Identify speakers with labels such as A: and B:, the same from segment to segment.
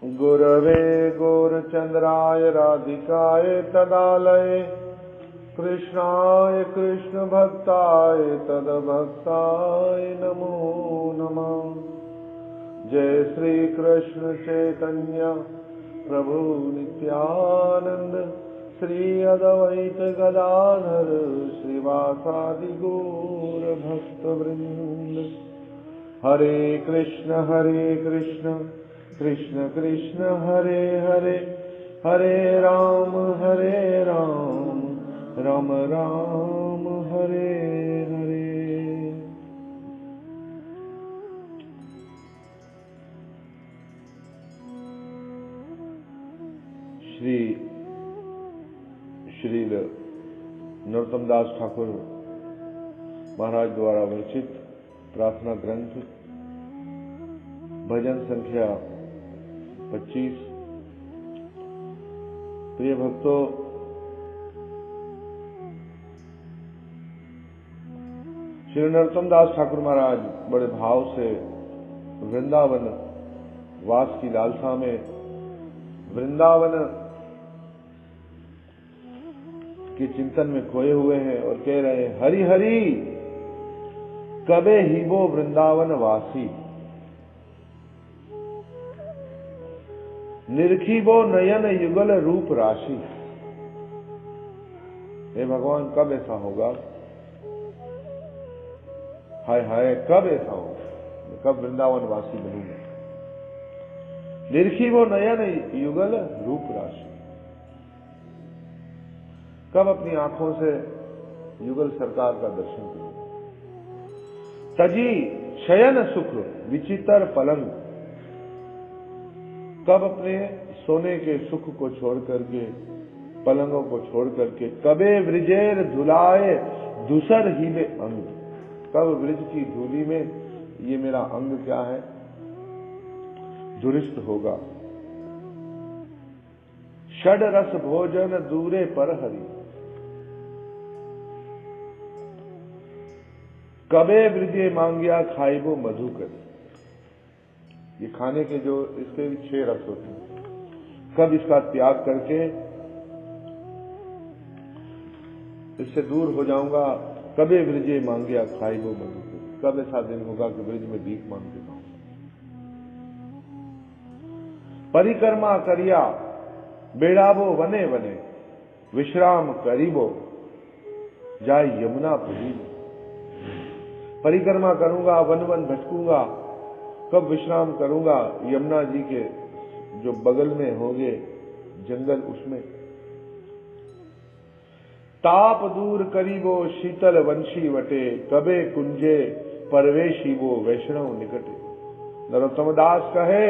A: गुरवे गौरचन्द्राय राधिकाय तदालये कृष्णाय कृष्णभक्ताय तद्भक्ताय नमो नमः। जय श्री कृष्ण चैतन्य प्रभु नित्यानंद श्री अद्वैत गदाधर श्रीवासादि गौर भक्तवृंद। हरे कृष्ण कृष्ण कृष्ण हरे हरे, हरे राम राम राम हरे हरे। श्रील नरोत्तम दास ठाकुर महाराज द्वारा विरचित प्रार्थना ग्रंथ भजन संख्या 25। प्रिय भक्तों, श्री नरोत्तम दास ठाकुर महाराज बड़े भाव से वृंदावन वास की लालसा में वृंदावन के चिंतन में खोए हुए हैं और कह रहे हैं, हरि हरि कबे ही वो वृंदावन वासी, निरखी वो नयन युगल रूप राशि। हे भगवान, कब ऐसा होगा? हाय हाय, कब ऐसा होगा? कब वृंदावन वासी बनूंगा? निरखी वो नयन युगल रूप राशि, कब अपनी आंखों से युगल सरकार का दर्शन करूंगा? तजी शयन सुख विचित्र पलंग, कब अपने सोने के सुख को छोड़ करके, पलंगों को छोड़ करके, कबे व्रजेर धुलाए दूसर ही में अंग, कब व्रज की धूली में ये मेरा अंग क्या है दुरिस्त होगा। षड रस भोजन दूरे पर हरि, कबे ब्रजे मांगिया खाइबो मधुकर। ये खाने के जो इसके 6 रस होते हैं, कब इसका त्याग करके इससे दूर हो जाऊंगा। कबे ब्रजे मांगिया खाइबो मधुकर, कब ऐसा दिन होगा कि ब्रज में भीख मांगते खाऊंगा। परिक्रमा करिया बेड़ाबो वने वने, विश्राम करीबो जाय यमुना पुरी। परिक्रमा करूंगा, वन वन भटकूंगा, कब विश्राम करूंगा? यमुना जी के जो बगल में होंगे जंगल, उसमें। ताप दूर करीबो शीतल वंशी वटे, कबे कुंजे परवेशी वो वैष्णव निकटे। नरोत्तम दास कहे,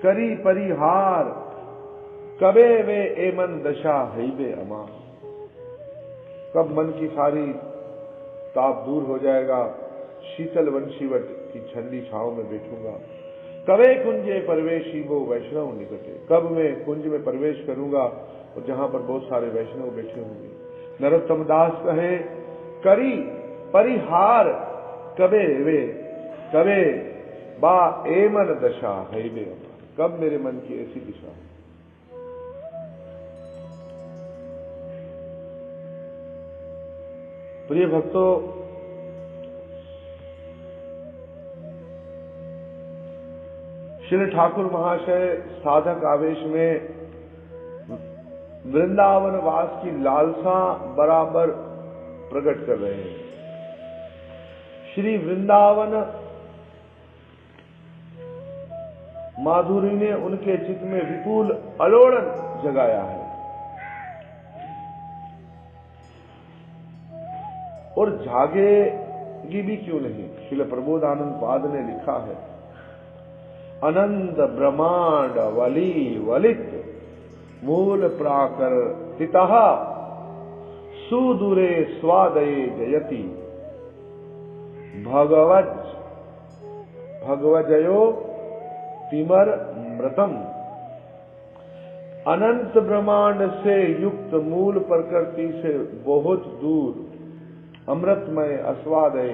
A: करी परिहार कबे वे ए मन दशा हईबे अमा। कब मन की सारी ताप दूर हो जाएगा, शीतल वंशीवट की ठंडी छांव में बैठूंगा। कबे कुंजे परवेशी वो वैष्णव निकटे, कब मैं कुंज में प्रवेश करूंगा और जहां पर बहुत सारे वैष्णव बैठे होंगे। नरोत्तम दास कहे, करी परिहार कबे बा ए मन दशा है बे, कब मेरे मन की ऐसी दिशा है। प्रिय भक्तों, श्री ठाकुर महाशय साधक आवेश में वृंदावन वास की लालसा बराबर प्रकट कर रहे हैं। श्री वृंदावन माधुरी ने उनके चित्त में विपुल अलोड़न जगाया है और जागेगी भी क्यों नहीं। श्रील प्रबोधानंद पाद ने लिखा है, अनंत ब्रह्मांड वली वलित मूल प्राकर तितः सुदूरे स्वादये जयति भगवजयो तिमर मृतम। अनंत ब्रह्मांड से युक्त मूल प्रकृति से बहुत दूर अमृतमय अस्वादय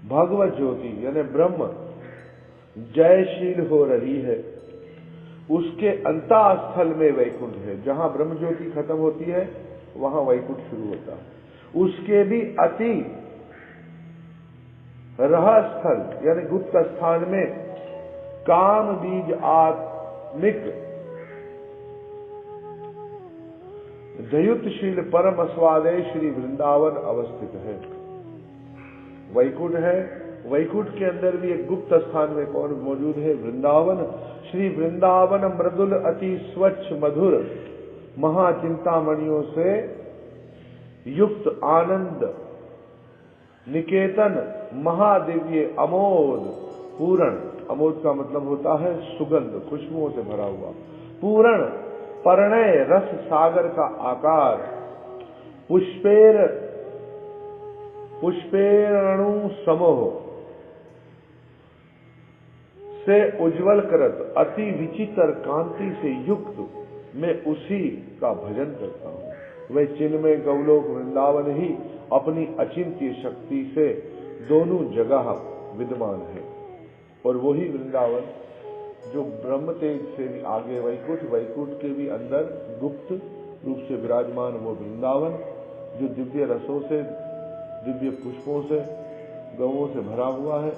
A: भगवत ज्योति यानी ब्रह्म जयशील हो रही है, उसके अंतःस्थल में वैकुंठ है। जहां ब्रह्म ज्योति खत्म होती है वहां वैकुंठ शुरू होता है। उसके भी अति रहस्थल यानी गुप्त स्थान में काम बीज आत्मिक दयुतशील परम अस्वादय श्री वृंदावन अवस्थित है। वैकुंठ है, वैकुंठ के अंदर भी एक गुप्त स्थान में कौन मौजूद है? वृंदावन। श्री वृंदावन मृदुल अति स्वच्छ मधुर महाचिंतामणियों से युक्त आनंद निकेतन महादिव्य अमोद पूर्ण, अमोद का मतलब होता है सुगंध, खुशबुओं से भरा हुआ, पूर्ण परिणय रस सागर का आकार, पुष्पेरणु समूह से उज्जवल करत अति विचित्र कांति से युक्त मैं उसी का भजन करता हूँ। वह चिन्मय गौलोक वृंदावन ही अपनी अचिंत्य शक्ति से दोनों जगह विद्यमान है। और वही वृंदावन जो ब्रह्म तेज से भी आगे वैकुंठ, वैकुंठ के भी अंदर गुप्त रूप से विराजमान वो वृंदावन जो दिव्य रसों से, दिव्य पुष्पों से, गवों से भरा हुआ है,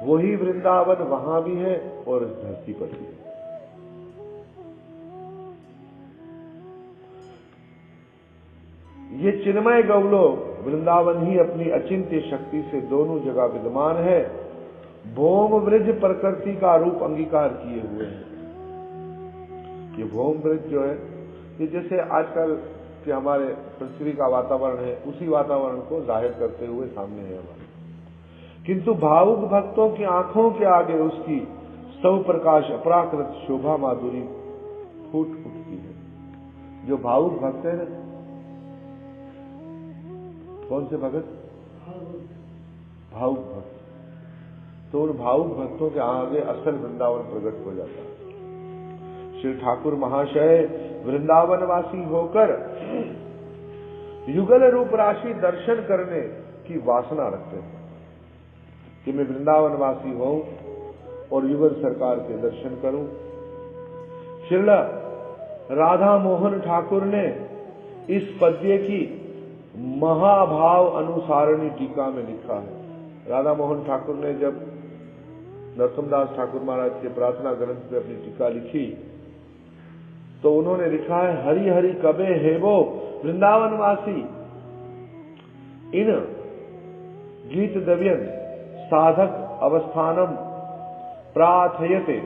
A: वही वृंदावन वहां भी है और इस धरती पर भी है। ये चिन्मय गौलोक वृंदावन ही अपनी अचिंत्य शक्ति से दोनों जगह विद्यमान है। भौम ब्रज प्रकृति का रूप अंगीकार किए हुए हैं। ये भौम ब्रज जो है, ये जैसे आजकल के हमारे पृथ्वी का वातावरण है, उसी वातावरण को जाहिर करते हुए सामने है हमारे। किंतु भावुक भक्तों की आंखों के आगे उसकी सौ प्रकाश अपराकृत शोभा माधुरी फूट उठती है। जो भावुक भक्त है ना, कौन से भगत? भावुक भक्त। तो उन भावुक भक्तों के आगे असल वृंदावन प्रकट हो जाता है। श्री ठाकुर महाशय वृंदावनवासी होकर युगल रूप राशि दर्शन करने की वासना रखते हैं कि मैं वृंदावनवासी हूं और युगल सरकार के दर्शन करूं। श्रील राधा मोहन ठाकुर ने इस पद्य की महाभाव अनुसारणी टीका में लिखा है। राधा मोहन ठाकुर ने जब नरोत्तमदास ठाकुर महाराज के प्रार्थना ग्रंथ पे अपनी टीका लिखी तो उन्होंने लिखा है, हरि हरि कबे हेबो वृंदावनवासी इन गीत दव्यन साधक अवस्थानम प्रार्थयते।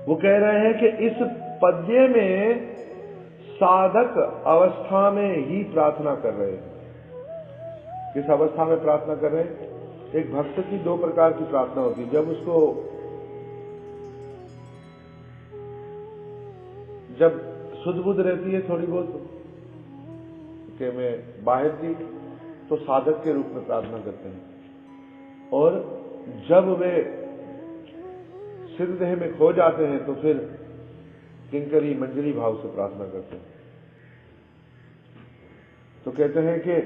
A: वो कह रहे हैं कि इस पद्य में साधक अवस्था में ही प्रार्थना कर रहे हैं। किस अवस्था में प्रार्थना कर रहे हैं? एक भक्त की दो प्रकार की प्रार्थना होती है। जब शुद्ध बुद्ध रहती है थोड़ी बहुत कि मैं बाहर की, तो साधक के रूप में प्रार्थना करते हैं। और जब वे सिद्ध देह में खो जाते हैं तो फिर किंकरी मंजरी भाव से प्रार्थना करते हैं। तो कहते हैं कि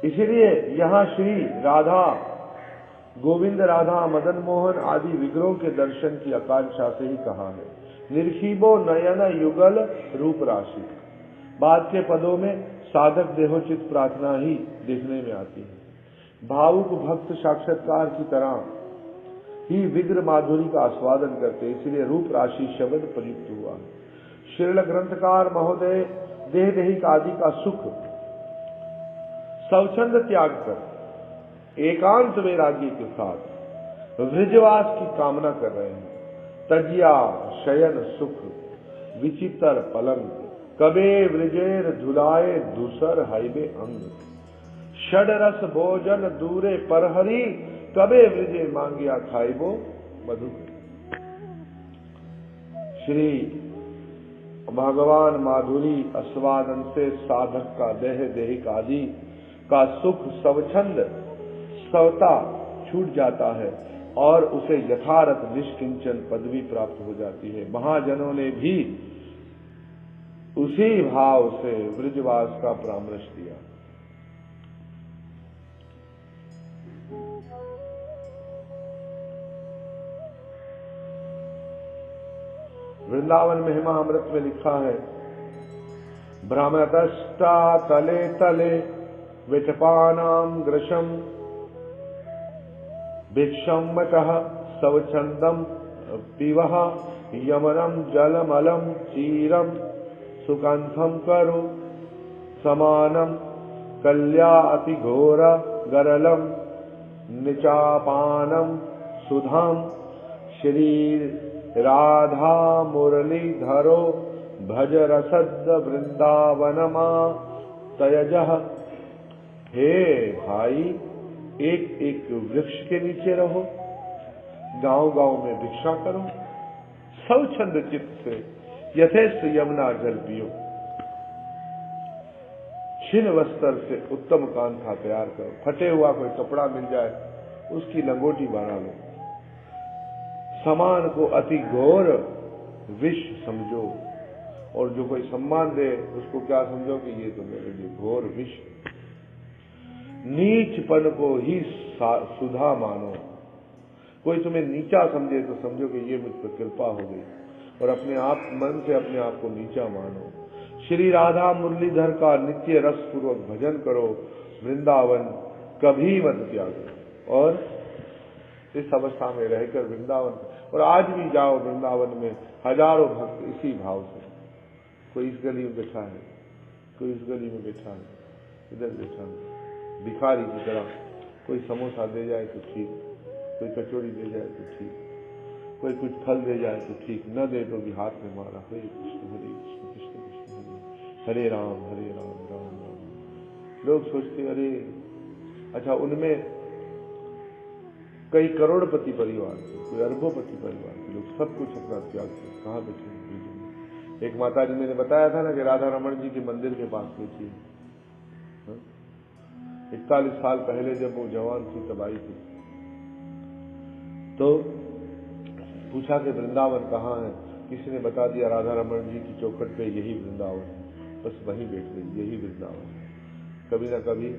A: इसीलिए यहां श्री राधा गोविंद, राधा, मदन मोहन आदि विग्रहों के दर्शन की आकांक्षा से ही कहा है। निर्खीबो नयन युगल रूप राशि। बाद के पदों में साधक देहोचित प्रार्थना ही देखने में आती है। भावुक भक्त साक्षात्कार की तरह ही विग्रह माधुरी का आस्वादन करते, इसलिए रूप राशि शब्द प्रयुक्त हुआ है। श्रील ग्रंथकार महोदय देह देहिक आदि का सुख स्वच्छंद त्याग कर एकांत वैराग्य के साथ वृजवास की कामना कर रहे हैं। तजिया शयन सुख विचित्र पलंग कबे वृजेर झुलाए दूसर हाईवे अंग। षड रस भोजन दूरे परहरी कबे वृजे मांगिया खाइबो मधु। श्री भगवान माधुरी आस्वादन से साधक का देह देहिक आदि का सुख स्वच्छंद स्वता छूट जाता है और उसे यथार्थ निष्किंचन पदवी प्राप्त हो जाती है। महाजनों ने भी उसी भाव से ब्रजवास का परामर्श दिया। वृंदावन महिमा अमृत में लिखा है, भ्रमदष्टा तले तले विटपानाम ग्रशम भिक्षमतः सवचंदम पिवः यमनम जलमलम चीरम सुकंथम करो समानम कल्या अति घोर गरलम निचापानम सुधाम शरीर राधा मुरलीधरो भज रसद वृंदावनमा तयजः। हे भाई, एक एक वृक्ष के नीचे रहो, गांव गांव में भिक्षा करो, स्वच्छंद चित्त से यथेष्ट यमुना जल पियो, छिन्न वस्त्र से उत्तम कांथा तैयार करो, फटे हुआ कोई कपड़ा मिल जाए उसकी लंगोटी बना लो, समान को अति घोर विष समझो, और जो कोई सम्मान दे उसको क्या समझो कि ये तो मेरे लिए घोर विष। नीचपन को ही सुधा मानो, कोई तुम्हें नीचा समझे तो समझो कि ये मुझ पर कृपा हो गई, और अपने आप मन से अपने आप को नीचा मानो। श्री राधा मुरलीधर का नित्य रस पूर्वक भजन करो, वृंदावन कभी मत त्यागो। और इस अवस्था में रहकर वृंदावन, और आज भी जाओ वृंदावन में हजारों भक्त इसी भाव से, कोई इस गली में बैठा है, कोई इस गली में बैठा है, इधर बैठा है, भिखारी की तरह, कोई समोसा दे जाए तो ठीक, कोई कचौड़ी दे जाए तो ठीक, कोई कुछ फल दे जाए तो ठीक, न दे तो भी हाथ में मारा, हरे कृष्ण कृष्ण कृष्ण हरे, हरे राम राम राम। लोग सोचते अरे अच्छा, उनमें कई करोड़पति परिवार थे, कोई अरबोपति परिवार थे, लोग सब कुछ अपना त्याग कर कहाँ बैठे। एक माता जी मैंने बताया था ना कि राधा रमन जी के मंदिर के पास बैठी है, 41 साल पहले जब वो जवान थी तब आई थी, तो पूछा कि वृंदावन कहाँ है, किसी ने बता दिया राधा रमन जी की चौखट पे यही वृंदावन है, बस वहीं बैठ गई, यही वृंदावन है। कभी ना कभी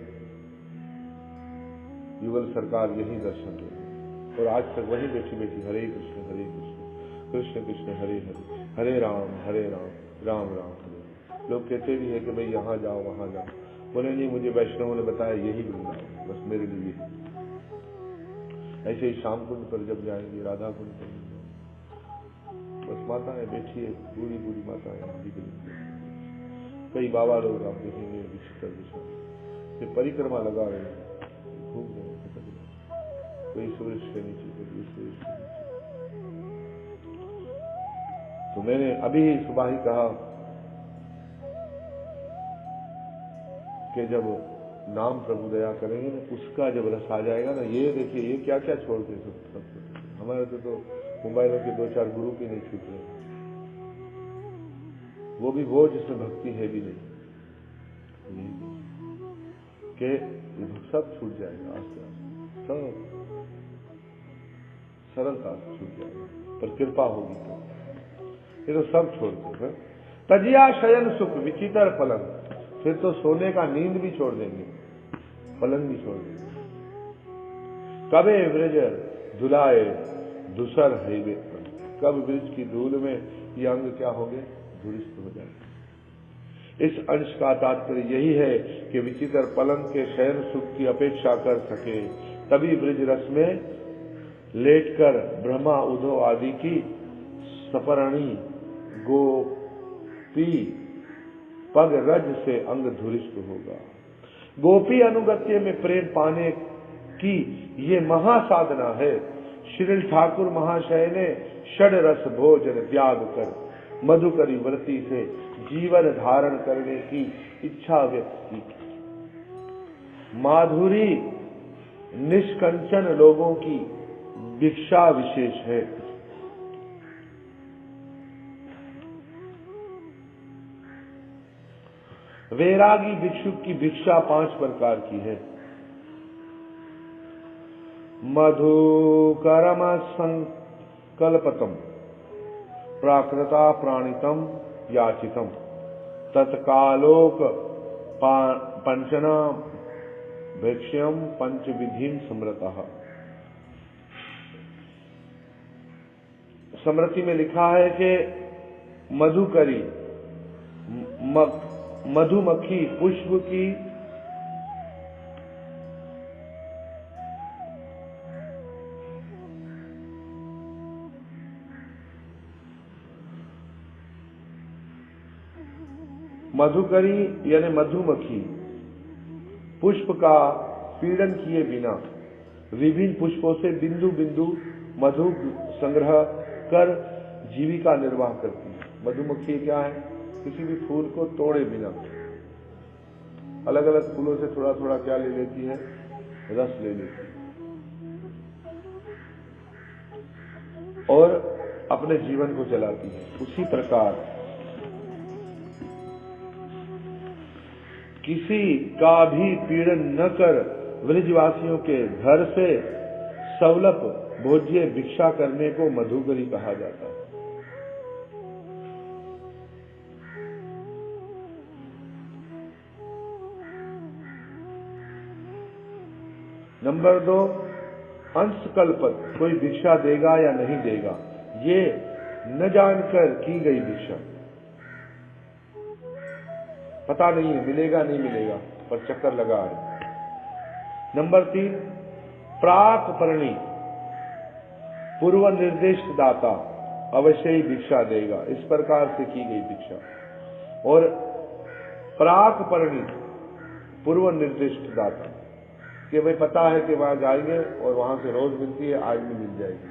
A: युगल सरकार यही दर्शन दे, और आज तक वहीं बैठी बैठी हरे कृष्ण कृष्ण कृष्ण हरे हरे, हरे राम राम राम हरे। लोग कहते भी है कि भाई यहाँ जाओ वहां जाओ, बोले नहीं, मुझे वैष्णवों ने बताया यही वृंदावन, बस मेरे लिए। ऐसे ही शाम कुंड पर जब जाएंगे, राधा कुंड पर बस माताएं बैठी है, बूढ़ी बूढ़ी माताएं, कई बाबा लोग आप देखेंगे विचित्र दिशा से परिक्रमा लगा रहे हैं, घूम रहे हैं, कोई सूरज के नीचे, कोई सूरज के नीचे। तो मैंने अभी सुबह ही कहा कि जब नाम प्रभु दया करेंगे ना, उसका जब रस आ जाएगा ना, ये देखिए ये क्या क्या छोड़ के सब हमारे तो मोबाइलों के 2-4 गुरु भी नहीं छूट रहे, वो भी वो जिसमें भक्ति है भी नहीं, कि सब छूट जाएगा आस्ते आस्ते, सब सरलता से छूट जाएगा, पर कृपा होगी तो ये तो सब छोड़ दो। तजिया शयन सुख विचित्र पलंग, फिर तो सोने का नींद भी छोड़ देंगे, पलंग भी छोड़ देंगे। कबे ब्रज धुलाए धूसर हईवे, कब ब्रज की धूल में ये अंग क्या होंगे, धूलित हो जाएंगे। इस अंश का तात्पर्य यही है कि विचित्र पलंग के शयन सुख की अपेक्षा कर सके, तभी ब्रज रस में लेटकर ब्रह्मा उद्धव आदि की सपरणी गोपी पग रज से अंग धूलिष्ट होगा। गोपी अनुगत्य में प्रेम पाने की ये महासाधना है। श्री ठाकुर महाशय ने षड रस भोजन त्याग कर मधुकरी व्रति से जीवन धारण करने की इच्छा व्यक्त की। माधुरी निष्कंचन लोगों की भिक्षा विशेष है। वैरागी भिक्षु की भिक्षा 5 प्रकार की है। मधुकरम संकल्पतम, प्राकृता प्राणितम याचितम, तत्कालोक पंचना भैक्ष्यम पंचविधिम स्मृतः। स्मृति में लिखा है कि मधुकरी मधुमक्खी पुष्प की मधुकरी यानी मधुमक्खी पुष्प का पीड़न किए बिना विभिन्न पुष्पों से बिंदु बिंदु मधु संग्रह कर जीविका निर्वाह करती है। मधुमक्खी क्या है? किसी भी फूल को तोड़े बिना अलग अलग फूलों से थोड़ा थोड़ा क्या ले लेती है? रस ले लेती है और अपने जीवन को चलाती है। उसी प्रकार किसी का भी पीड़न न कर व्रजवासियों के घर से सवलप भोज्य भिक्षा करने को मधुकरी कहा जाता है। नंबर 2, अंशकल्पत कोई भिक्षा देगा या नहीं देगा, ये न जानकर की गई भिक्षा। पता नहीं है मिलेगा नहीं मिलेगा पर चक्कर लगा है। नंबर 3, प्राक परणी पूर्व निर्दिष्ट दाता अवश्य ही भिक्षा देगा, इस प्रकार से की गई भिक्षा। और प्राक परणी पूर्व निर्दिष्ट दाता कि भाई पता है कि वहां जाएंगे और वहां से रोज मिलती है, आज भी मिल जाएगी,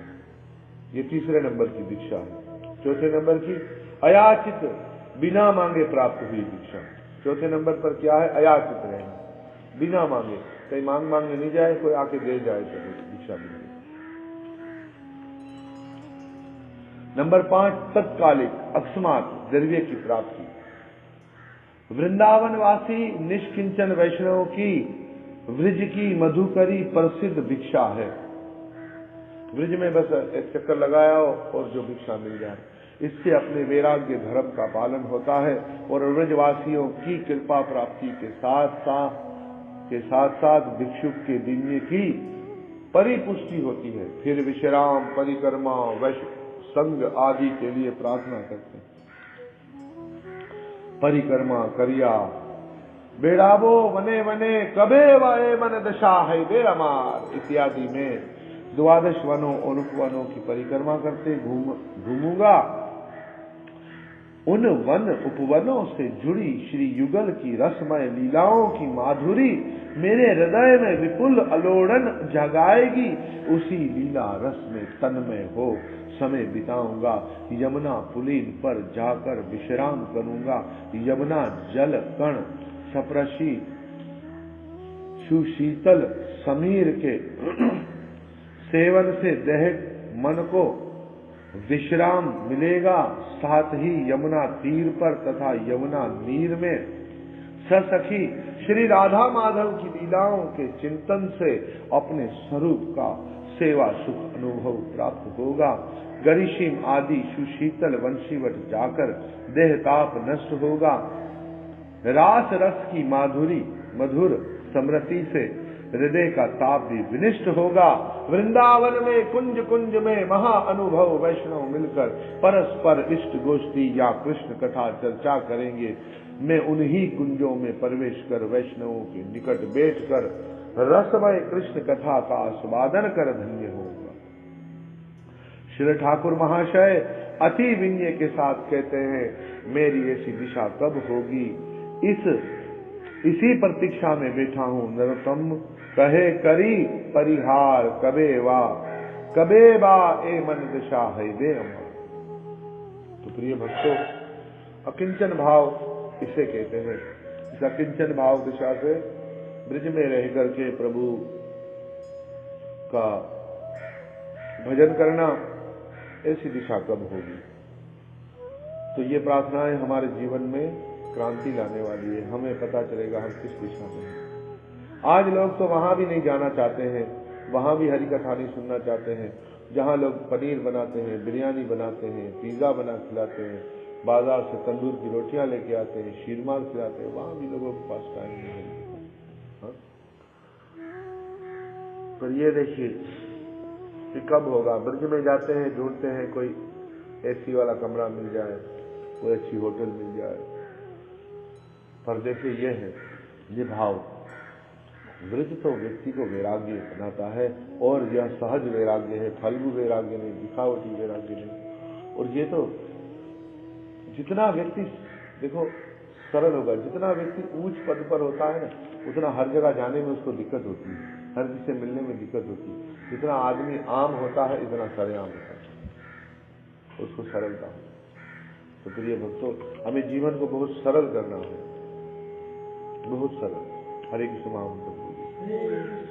A: ये तीसरे नंबर की भिक्षा है। चौथे नंबर की अयाचित बिना मांगे प्राप्त हुई भिक्षा। चौथे नंबर पर क्या है? अयाचित रहना, बिना मांगे, कहीं मांगने नहीं जाए, कोई आके दे जाए तो भिक्षा मिल जाए। नंबर 5, तत्कालिक अकस्मात द्रव्य की प्राप्ति। वृंदावनवासी निष्किंचन वैष्णव की व्रज की मधुकरी प्रसिद्ध भिक्षा है। व्रज में बस एक चक्कर लगाया और जो भिक्षा मिल जाए, इससे अपने वैराग्य धर्म का पालन होता है और व्रजवासियों की कृपा प्राप्ति के साथ साथ भिक्षुक के दिव्य की परिपुष्टि होती है। फिर विश्राम, परिक्रमा, वैष्णव संग आदि के लिए प्रार्थना करते हैं। परिक्रमा करिया बेड़ाबो वने वने कबे वाए मन दशा है बे अमार इत्यादि में 12 वनों और उपवनों की परिक्रमा करते घूमूंगा। उन वन उपवनों से जुड़ी श्री युगल की रसमय लीलाओं की माधुरी मेरे हृदय में विपुल अलोड़न जगाएगी। उसी लीला रस में तन्मय हो समय बिताऊंगा। यमुना पुलीन पर जाकर विश्राम करूंगा। यमुना जल कण सप्रशी सुशीतल समीर के सेवन से दहक मन को विश्राम मिलेगा। साथ ही यमुना तीर पर तथा यमुना नीर में ससखी श्री राधा माधव की लीलाओं के चिंतन से अपने स्वरूप का सेवा सुख अनुभव प्राप्त होगा। गरिशीम आदि सुशीतल वंशीवट जाकर देहताप नष्ट होगा। रास रस की माधुरी मधुर स्मृति से हृदय का ताप भी विनिष्ट होगा। वृंदावन में कुंज कुंज में महा अनुभव वैष्णव मिलकर परस्पर इष्ट गोष्ठी या कृष्ण कथा चर्चा करेंगे। मैं उन्हीं कुंजों में प्रवेश कर वैष्णवों के निकट बैठकर रसमय कृष्ण कथा का आस्वादन कर धन्य होगा। श्री ठाकुर महाशय अति विनय के साथ कहते हैं, मेरी ऐसी दिशा कब होगी? इसी प्रतीक्षा में बैठा हूँ। नरोत्तम कहे करी परिहार कबे बा ए मन दिशा है वे अमर। तो प्रिय भक्तों, अकिंचन भाव इसे कहते हैं। इस अकिंचन भाव दिशा से ब्रज में रह करके प्रभु का भजन करना, ऐसी दिशा कब होगी? तो ये प्रार्थनाएं हमारे जीवन में क्रांति लाने वाली है। हमें पता चलेगा हम किस दिशा में हैं। आज लोग तो वहां भी नहीं जाना चाहते हैं, वहां भी हरि कथा नहीं सुनना चाहते हैं। जहां लोग पनीर बनाते हैं, बिरयानी बनाते हैं, पिज्जा बना खिलाते हैं, बाजार से तंदूर की रोटियां लेके आते हैं, शीरमार खिलाते हैं, वहां भी लोगों के पास टाइम नहीं है। हाँ? पर ये देखिए कि कब होगा। ब्रज में जाते हैं, ढूंढते हैं कोई एसी वाला कमरा मिल जाए, कोई अच्छी होटल मिल जाए। पर देखिए ये भाव वृद्ध तो व्यक्ति को वैराग्य बनाता है, और यह सहज वैराग्य है, फल्गु वैराग्य नहीं, दिखावटी वैराग्य नहीं। और ये तो जितना व्यक्ति देखो सरल होगा, जितना व्यक्ति ऊंच पद पर होता है ना, उतना हर जगह जाने में उसको दिक्कत होती है, हर किसी से मिलने में दिक्कत होती है। जितना आदमी आम होता है, इतना सरेआम होता है, उसको सरलता हो। तो प्रिय भक्तों, हमें जीवन को बहुत सरल करना है, बहुत सरल। हरे कृष्ण महामंत्र बोलिए।